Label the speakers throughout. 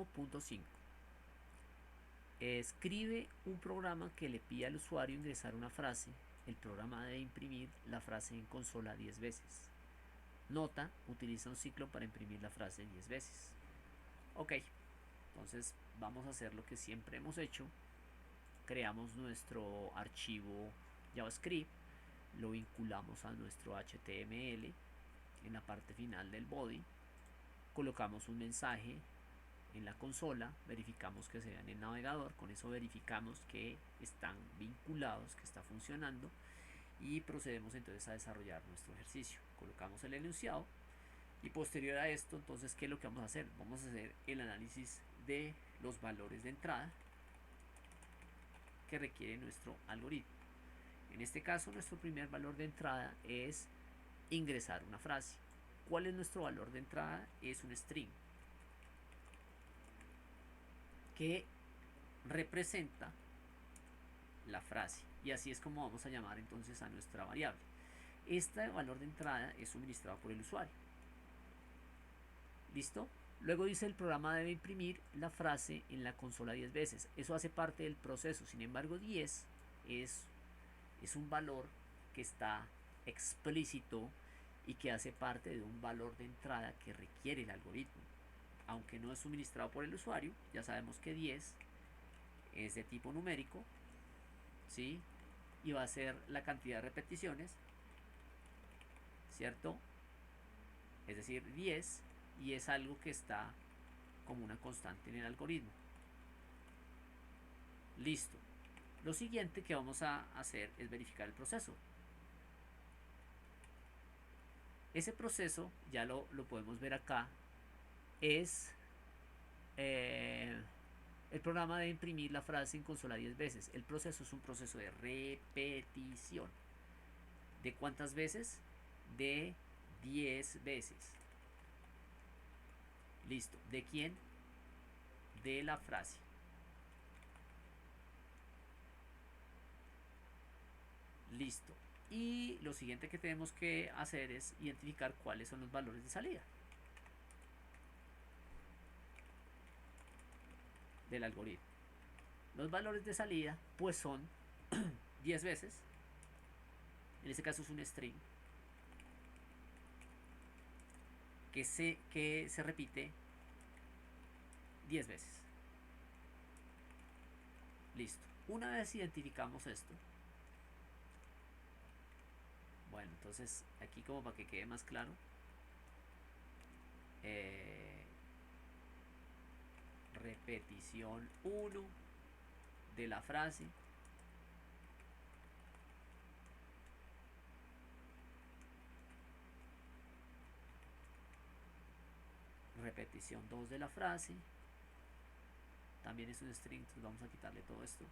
Speaker 1: 1.5. Escribe un programa que le pide al usuario ingresar una frase. El programa debe imprimir la frase en consola 10 veces. Nota, utiliza un ciclo para imprimir la frase 10 veces. Ok, entonces vamos a hacer lo que siempre hemos hecho. Creamos nuestro archivo JavaScript, lo vinculamos a nuestro HTML en la parte final del body, colocamos un mensaje en la consola, verificamos que se vea en el navegador, con eso verificamos que están vinculados, que está funcionando, y procedemos entonces a desarrollar nuestro ejercicio. Colocamos el enunciado y posterior a esto, entonces, ¿qué es lo que vamos a hacer? Vamos a hacer el análisis de los valores de entrada que requiere nuestro algoritmo. En este caso, nuestro primer valor de entrada es ingresar una frase. ¿Cuál es nuestro valor de entrada? Es un string que representa la frase, y así es como vamos a llamar entonces a nuestra variable. Este valor de entrada es suministrado por el usuario. ¿Listo? Luego dice el programa debe imprimir la frase en la consola 10 veces. Eso hace parte del proceso. Sin embargo, 10 es un valor que está explícito y que hace parte de un valor de entrada que requiere el algoritmo. Aunque no es suministrado por el usuario, ya sabemos que 10 es de tipo numérico, ¿sí? Y va a ser la cantidad de repeticiones, ¿cierto? Es decir, 10, y es algo que está como una constante en el algoritmo. Listo. Lo siguiente que vamos a hacer es verificar el proceso. Ese proceso, ya lo podemos ver acá, es el programa debe imprimir la frase en consola 10 veces. El proceso es un proceso de repetición. ¿De cuántas veces? De 10 veces. Listo. ¿De quién? De la frase. Listo. Y lo siguiente que tenemos que hacer es identificar cuáles son los valores de salida del algoritmo. Los valores de salida pues son 10 veces. En este caso es un string que se repite 10 veces. Listo. Una vez identificamos esto, bueno, entonces aquí como para que quede más claro, repetición 1 de la frase, repetición 2 de la frase, también es un string, entonces vamos a quitarle todo esto,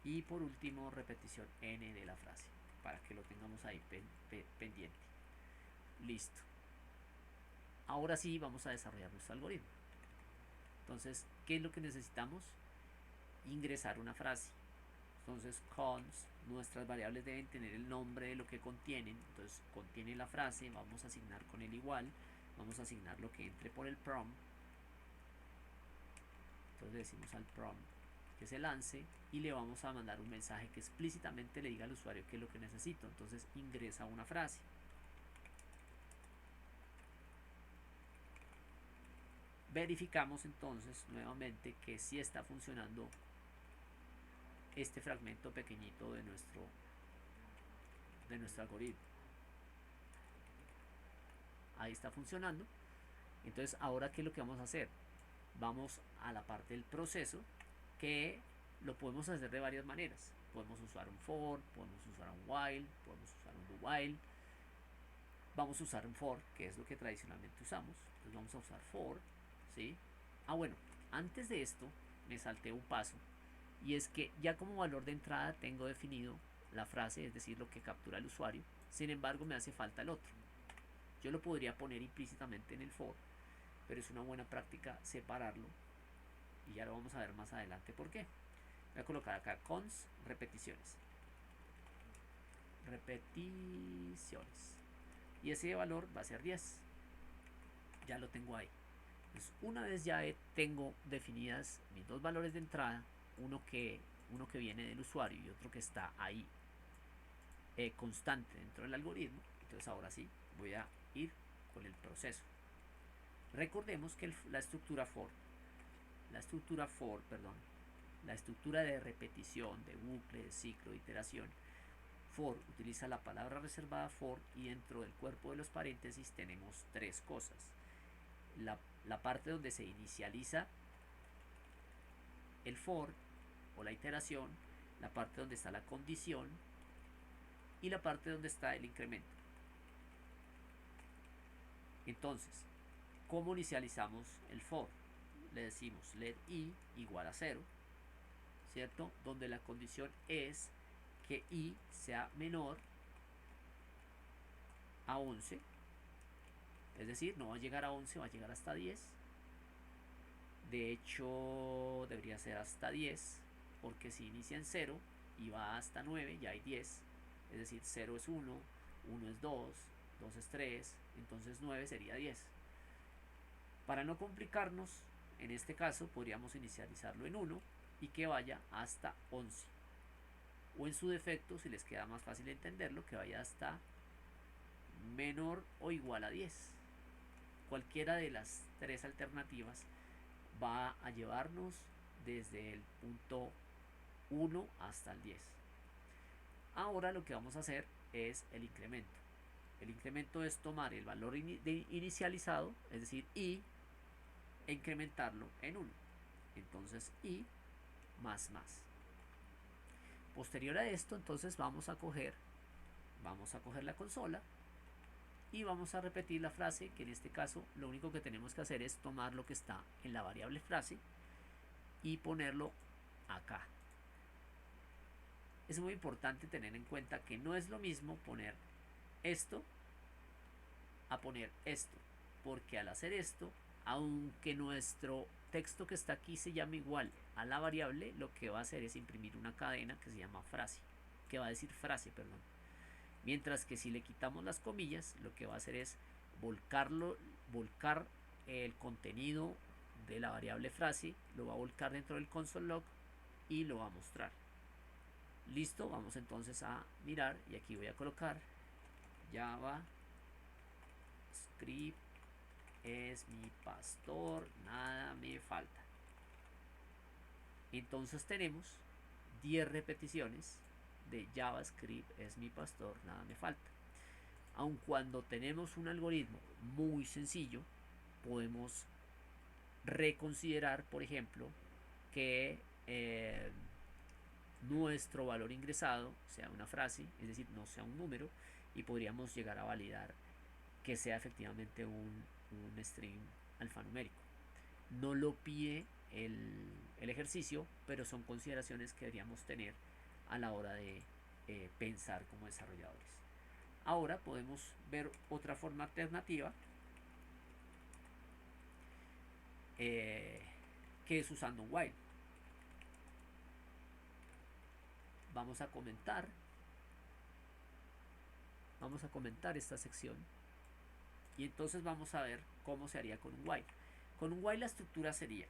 Speaker 1: y por último repetición n de la frase, para que lo tengamos ahí pendiente. Listo. Ahora sí vamos a desarrollar nuestro algoritmo. Entonces, ¿qué es lo que necesitamos? Ingresar una frase. Entonces, cons, nuestras variables deben tener el nombre de lo que contienen. Entonces, contiene la frase, vamos a asignar con el igual, vamos a asignar lo que entre por el prompt. Entonces le decimos al prompt que se lance y le vamos a mandar un mensaje que explícitamente le diga al usuario qué es lo que necesito. Entonces ingresa una frase. Verificamos entonces nuevamente que sí está funcionando este fragmento pequeñito de nuestro algoritmo. Ahí está funcionando. Entonces, ahora, ¿qué es lo que vamos a hacer? Vamos a la parte del proceso, que lo podemos hacer de varias maneras. Podemos usar un for, podemos usar un while, podemos usar un do while. Vamos a usar un for, que es lo que tradicionalmente usamos. Entonces vamos a usar for, ¿sí? Bueno, antes de esto me salté un paso, y es que ya como valor de entrada tengo definido la frase, es decir, lo que captura el usuario. Sin embargo, me hace falta el otro. Yo lo podría poner implícitamente en el for, pero es una buena práctica separarlo, y ya lo vamos a ver más adelante por qué. Voy a colocar acá cons repeticiones, y ese valor va a ser 10. ya lo tengo ahí. Entonces, una vez ya tengo definidas mis dos valores de entrada, uno que viene del usuario y otro que está ahí constante dentro del algoritmo, entonces ahora sí voy a ir con el proceso. Recordemos que la estructura de repetición, de bucle, de ciclo, de iteración, for utiliza la palabra reservada for, y dentro del cuerpo de los paréntesis tenemos tres cosas. La parte donde se inicializa el for o la iteración, la parte donde está la condición y la parte donde está el incremento. Entonces, ¿cómo inicializamos el for? Le decimos let i igual a 0, ¿cierto? Donde la condición es que i sea menor a 11, es decir, no va a llegar a 11, va a llegar hasta 10. De hecho, debería ser hasta 10, porque si inicia en 0 y va hasta 9, ya hay 10. Es decir, 0 es 1, 1 es 2, 2 es 3, entonces 9 sería 10. Para no complicarnos, en este caso podríamos inicializarlo en 1 y que vaya hasta 11. O en su defecto, si les queda más fácil entenderlo, que vaya hasta menor o igual a 10. Cualquiera de las tres alternativas va a llevarnos desde el punto 1 hasta el 10. Ahora lo que vamos a hacer es el incremento. El incremento es tomar el valor inicializado, es decir, i, e incrementarlo en 1. Entonces i más más. Posterior a esto, entonces vamos a coger la consola y vamos a repetir la frase, que en este caso lo único que tenemos que hacer es tomar lo que está en la variable frase y ponerlo acá. Es muy importante tener en cuenta que no es lo mismo poner esto a poner esto, porque al hacer esto, aunque nuestro texto que está aquí se llame igual a la variable, lo que va a hacer es imprimir una cadena que se llama frase, que va a decir frase, perdón. Mientras que si le quitamos las comillas, lo que va a hacer es volcar el contenido de la variable frase, lo va a volcar dentro del console log y lo va a mostrar. Listo, vamos entonces a mirar, y aquí voy a colocar JavaScript es mi pastor, nada me falta. Entonces tenemos 10 repeticiones de JavaScript es mi pastor, nada me falta. Aun cuando tenemos un algoritmo muy sencillo, podemos reconsiderar, por ejemplo, que nuestro valor ingresado sea una frase, es decir, no sea un número, y podríamos llegar a validar que sea efectivamente un string alfanumérico. No lo pide el ejercicio, pero son consideraciones que deberíamos tener a la hora de pensar como desarrolladores. Ahora podemos ver otra forma alternativa, que es usando un while. Vamos a comentar esta sección y entonces vamos a ver cómo se haría con un while. Con un while la estructura sería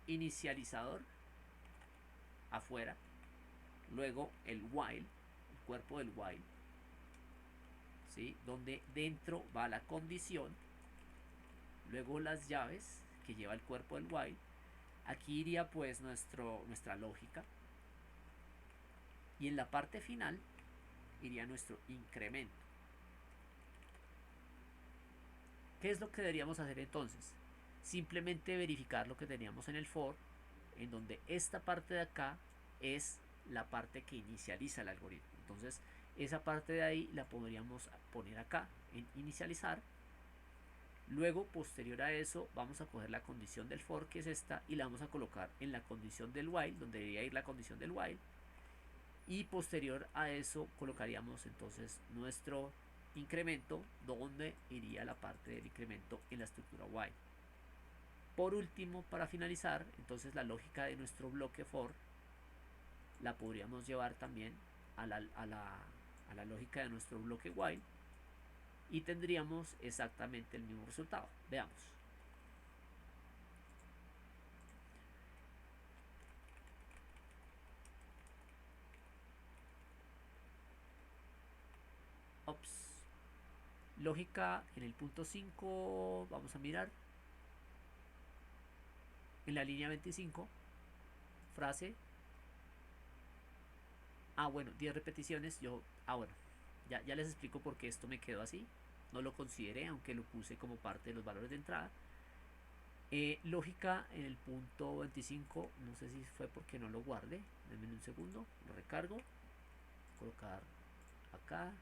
Speaker 1: inicializador afuera, luego el while, el cuerpo del while, ¿sí? Donde dentro va la condición, luego las llaves que lleva el cuerpo del while. Aquí iría pues nuestra lógica, y en la parte final iría nuestro incremento. ¿Qué es lo que deberíamos hacer entonces? Simplemente verificar lo que teníamos en el for, en donde esta parte de acá es la parte que inicializa el algoritmo. Entonces esa parte de ahí la podríamos poner acá en inicializar. Luego, posterior a eso, vamos a coger la condición del for, que es esta, y la vamos a colocar en la condición del while, donde debería ir la condición del while. Y posterior a eso colocaríamos entonces nuestro incremento, donde iría la parte del incremento en la estructura while. Por último, para finalizar, entonces la lógica de nuestro bloque for la podríamos llevar también a la lógica de nuestro bloque while, y tendríamos exactamente el mismo resultado. Veamos. Ops. Lógica en el punto 5, vamos a mirar. En la línea 25, frase. Bueno, 10 repeticiones. Bueno, ya les explico por qué esto me quedó así. No lo consideré, aunque lo puse como parte de los valores de entrada. Lógica en el punto 25, no sé si fue porque no lo guardé. Denme un segundo, lo recargo. Colocar acá.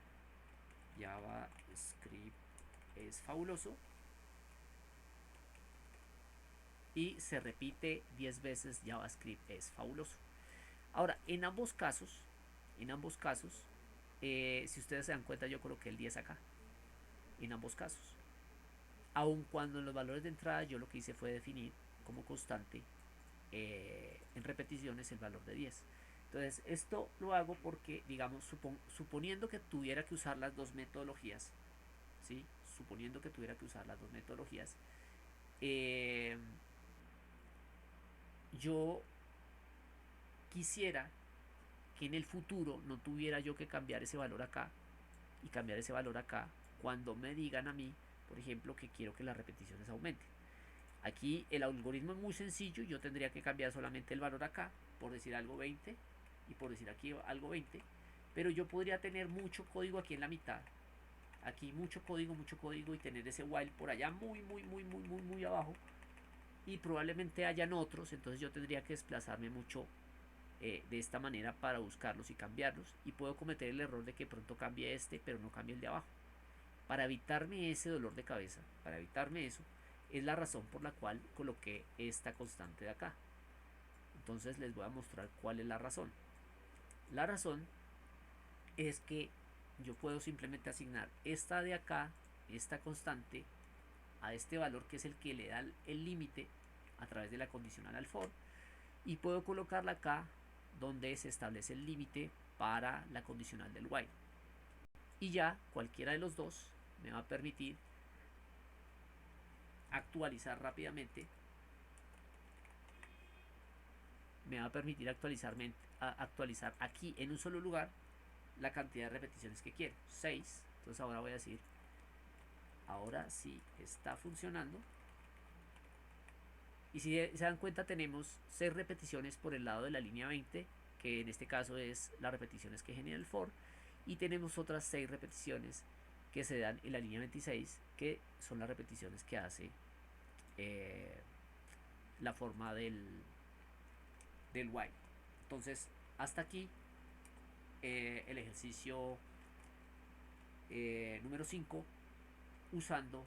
Speaker 1: JavaScript es fabuloso. Y se repite 10 veces JavaScript es fabuloso. Ahora, en ambos casos, si ustedes se dan cuenta, yo coloqué el 10 acá. En ambos casos. Aun cuando en los valores de entrada yo lo que hice fue definir como constante en repeticiones el valor de 10. Entonces esto lo hago porque, digamos, suponiendo que tuviera que usar las dos metodologías, ¿sí? Suponiendo que tuviera que usar las dos metodologías, yo quisiera que en el futuro no tuviera yo que cambiar ese valor acá y cambiar ese valor acá cuando me digan a mí, por ejemplo, que quiero que las repeticiones aumenten. Aquí el algoritmo es muy sencillo, yo tendría que cambiar solamente el valor acá, por decir algo 20 y por decir aquí algo 20, pero yo podría tener mucho código aquí en la mitad, aquí mucho código y tener ese while por allá muy abajo y probablemente hayan otros, entonces yo tendría que desplazarme mucho de esta manera para buscarlos y cambiarlos y puedo cometer el error de que pronto cambie este pero no cambie el de abajo. Para evitarme ese dolor de cabeza, para evitarme eso, es la razón por la cual coloqué esta constante de acá. Entonces les voy a mostrar cuál es la razón. La razón es que yo puedo simplemente asignar esta de acá, esta constante, a este valor que es el que le da el límite a través de la condicional al for, y puedo colocarla acá donde se establece el límite para la condicional del while. Y ya cualquiera de los dos me va a permitir actualizar rápidamente, me va a permitir actualizar aquí en un solo lugar la cantidad de repeticiones que quiero, 6. Entonces ahora voy a decir, ahora sí está funcionando. Y si se dan cuenta, tenemos 6 repeticiones por el lado de la línea 20, que en este caso es las repeticiones que genera el for, y tenemos otras 6 repeticiones que se dan en la línea 26, que son las repeticiones que hace la forma del while. Entonces, hasta aquí el ejercicio número 5, usando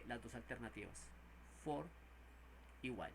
Speaker 1: las dos alternativas, for y while.